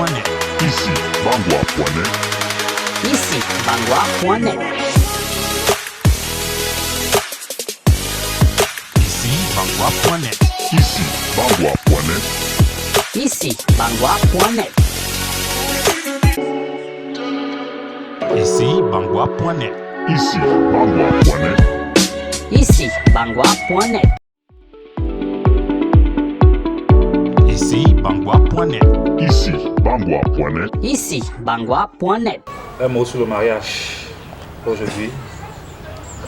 bangwa.net. Ici bangwa.net. Ici bangwa.net. Ici bangwa.net. Ici bangwa.net. Ici bangwa.net. Ici bangwa.net. Ici bangwa.net. Ici bangwa.net. Ici bangwa.net. Ici bangwa.net. Ici bangwa.net. Un mot sur le mariage. Aujourd'hui,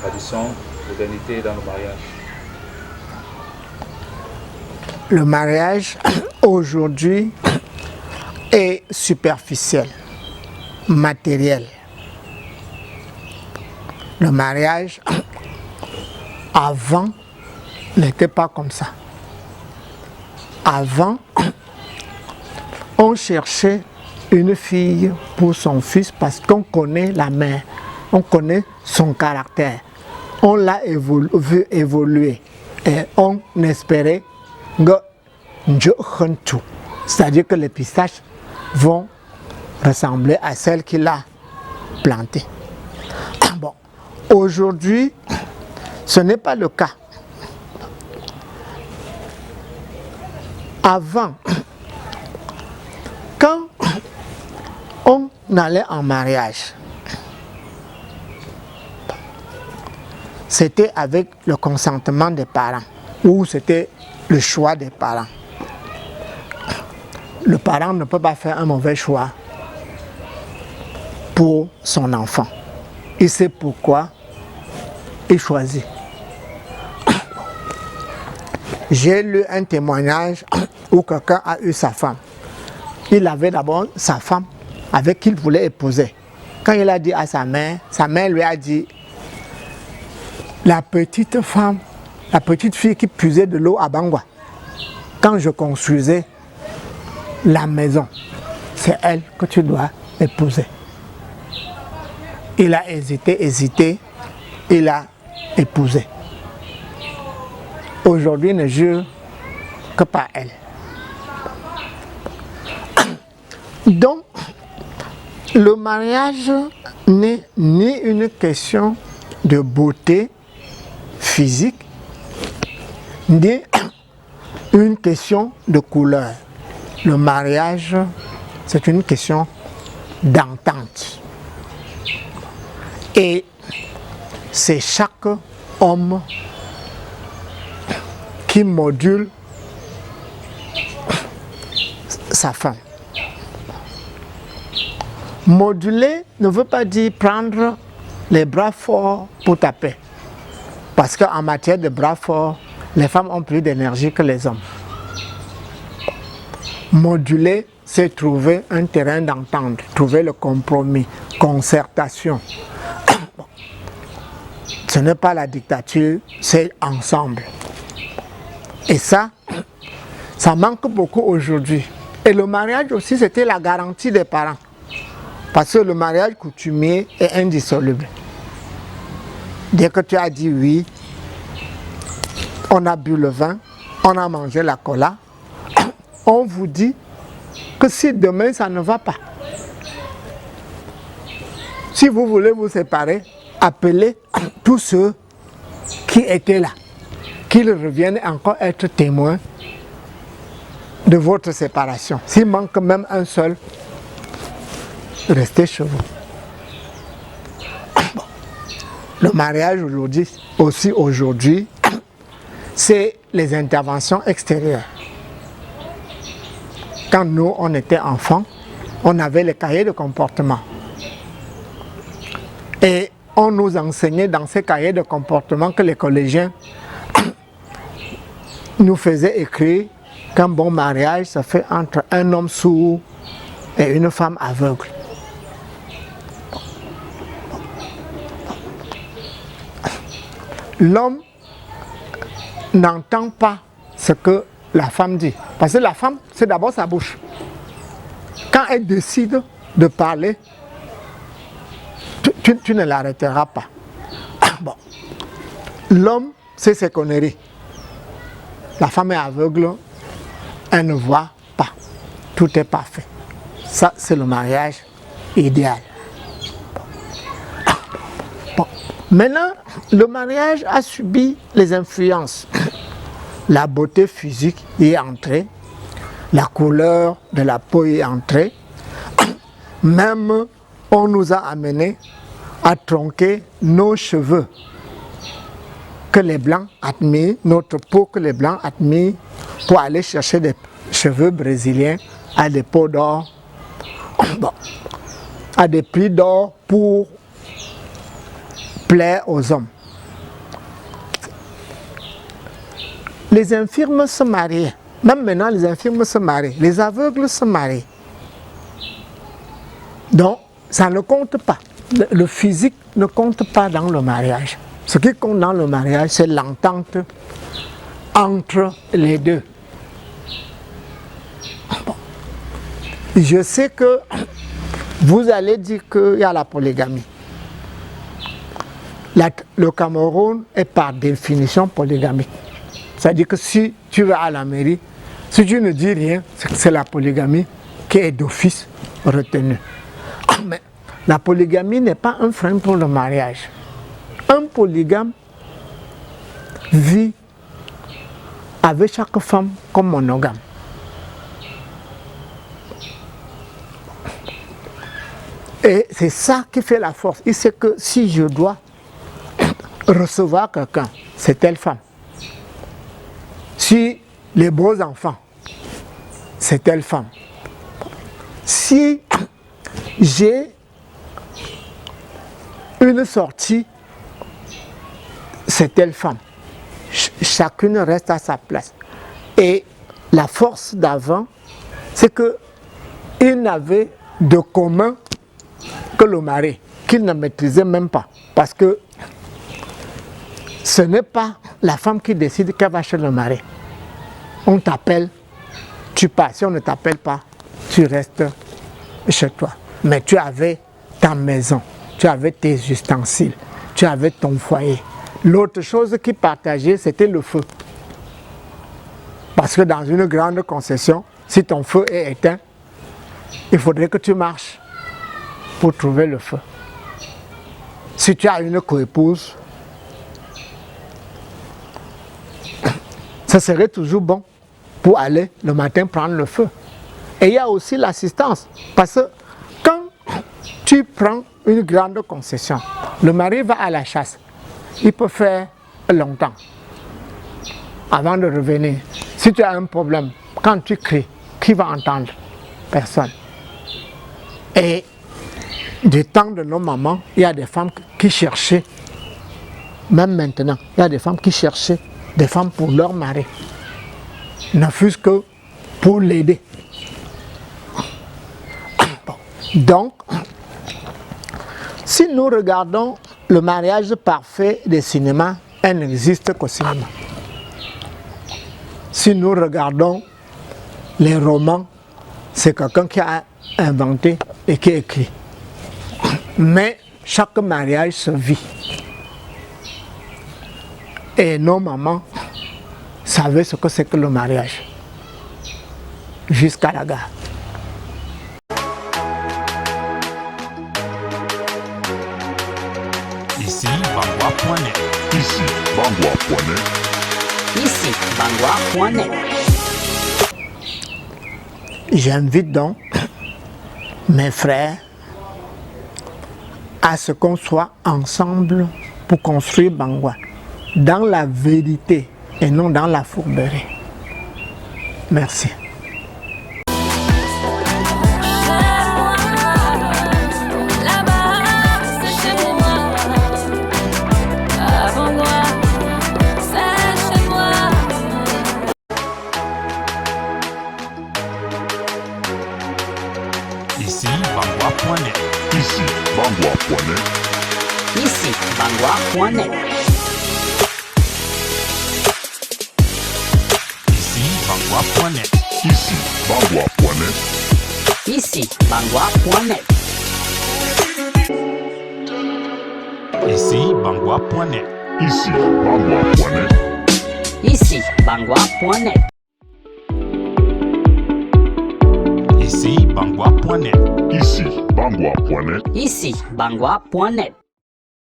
tradition, modernité dans le mariage. Le mariage aujourd'hui est superficiel, matériel. Le mariage avant n'était pas comme ça. Avant, on cherchait une fille pour son fils parce qu'on connaît la mère, on connaît son caractère. On l'a vu évoluer et on espérait que c'est-à-dire que les pistaches vont ressembler à celles qu'il a plantées. Bon, aujourd'hui, ce n'est pas le cas. Avant, quand on allait en mariage, c'était avec le consentement des parents ou c'était le choix des parents. Le parent ne peut pas faire un mauvais choix pour son enfant. Il sait pourquoi il choisit. J'ai lu un témoignage où quelqu'un a eu sa femme. Il avait d'abord sa femme avec qui il voulait épouser. Quand il a dit à sa mère lui a dit: la petite femme, la petite fille qui puisait de l'eau à Bangwa, quand je construisais la maison, c'est elle que tu dois épouser. Il a hésité, il a épousé. Aujourd'hui, il ne jure que par elle. Donc, le mariage n'est ni une question de beauté physique, ni une question de couleur. Le mariage, c'est une question d'entente. Et c'est chaque homme qui module sa femme. Moduler ne veut pas dire prendre les bras forts pour taper. Parce qu'en matière de bras forts, les femmes ont plus d'énergie que les hommes. Moduler, c'est trouver un terrain d'entente, trouver le compromis, concertation. Ce n'est pas la dictature, c'est ensemble. Et ça manque beaucoup aujourd'hui. Et le mariage aussi, c'était la garantie des parents. Parce que le mariage coutumier est indissoluble. Dès que tu as dit oui, on a bu le vin, on a mangé la cola, on vous dit que si demain ça ne va pas, si vous voulez vous séparer, appelez tous ceux qui étaient là, qu'ils reviennent encore être témoins de votre séparation. S'il manque même un seul, restez chez vous. Bon. Le mariage aujourd'hui, c'est les interventions extérieures. Quand nous, on était enfants, on avait les cahiers de comportement. Et on nous enseignait dans ces cahiers de comportement que les collégiens nous faisaient écrire qu'un bon mariage se fait entre un homme sourd et une femme aveugle. L'homme n'entend pas ce que la femme dit. Parce que la femme, c'est d'abord sa bouche. Quand elle décide de parler, tu ne l'arrêteras pas. Bon. L'homme, c'est ses conneries. La femme est aveugle, elle ne voit pas. Tout est parfait. Ça, c'est le mariage idéal. Bon. Maintenant, le mariage a subi les influences. La beauté physique y est entrée, la couleur de la peau y est entrée. Même, on nous a amené à tronquer nos cheveux que les Blancs admirent, notre peau que les Blancs admirent, pour aller chercher des cheveux brésiliens à des pots d'or, bon, à des prix d'or pour plaire aux hommes. Les infirmes se marient. Même maintenant, les infirmes se marient. Les aveugles se marient. Donc, ça ne compte pas. Le physique ne compte pas dans le mariage. Ce qui compte dans le mariage, c'est l'entente entre les deux. Bon. Je sais que vous allez dire qu'il y a la polygamie. Le Cameroun est par définition polygamique. C'est-à-dire que si tu vas à la mairie, si tu ne dis rien, c'est la polygamie qui est d'office retenue. Mais la polygamie n'est pas un frein pour le mariage. Un polygame vit avec chaque femme comme monogame. Et c'est ça qui fait la force. Il sait que si je dois recevoir quelqu'un, c'est telle femme. Si les beaux enfants, c'est telle femme. Si j'ai une sortie, c'est telle femme. Chacune reste à sa place. Et la force d'avant, c'est qu'il n'avait de commun que le mari, qu'il ne maîtrisait même pas. Parce que ce n'est pas la femme qui décide qu'elle va chez le mari. On t'appelle, tu pars. Si on ne t'appelle pas, tu restes chez toi. Mais tu avais ta maison, tu avais tes ustensiles, tu avais ton foyer. L'autre chose qui partageait, c'était le feu. Parce que dans une grande concession, si ton feu est éteint, il faudrait que tu marches pour trouver le feu. Si tu as une coépouse, ça serait toujours bon pour aller le matin prendre le feu. Et il y a aussi l'assistance. Parce que quand tu prends une grande concession, le mari va à la chasse. Il peut faire longtemps avant de revenir. Si tu as un problème, quand tu cries, qui va entendre? Personne. Et du temps de nos mamans, il y a des femmes qui cherchaient, même maintenant, il y a des femmes qui cherchaient des femmes pour leur mari, ne fût-ce que pour l'aider. Bon. Donc, si nous regardons le mariage parfait des cinémas, elle n'existe qu'au cinéma. Si nous regardons les romans, c'est quelqu'un qui a inventé et qui écrit. Mais chaque mariage se vit. Et nos mamans savaient ce que c'est que le mariage. Jusqu'à la gare. Ici Bangwa.net. Ici Bangwa.net. Ici Bangwa.net. J'invite donc mes frères à ce qu'on soit ensemble pour construire Bangwa dans la vérité et non dans la fourberie. Merci. Ici Bangwa.net. Ici Bangwa.net. Ici Bangwa.net. Ici Bangwa.net. Ici Bangwa.net. Ici Bangwa.net. Ici Bangwa.net. Ici Bangwa.net. Ici Bangwa.net. Ici Bangwa.net. bangwa.net. Ici Bangwa.net. Ici Bangwa.net.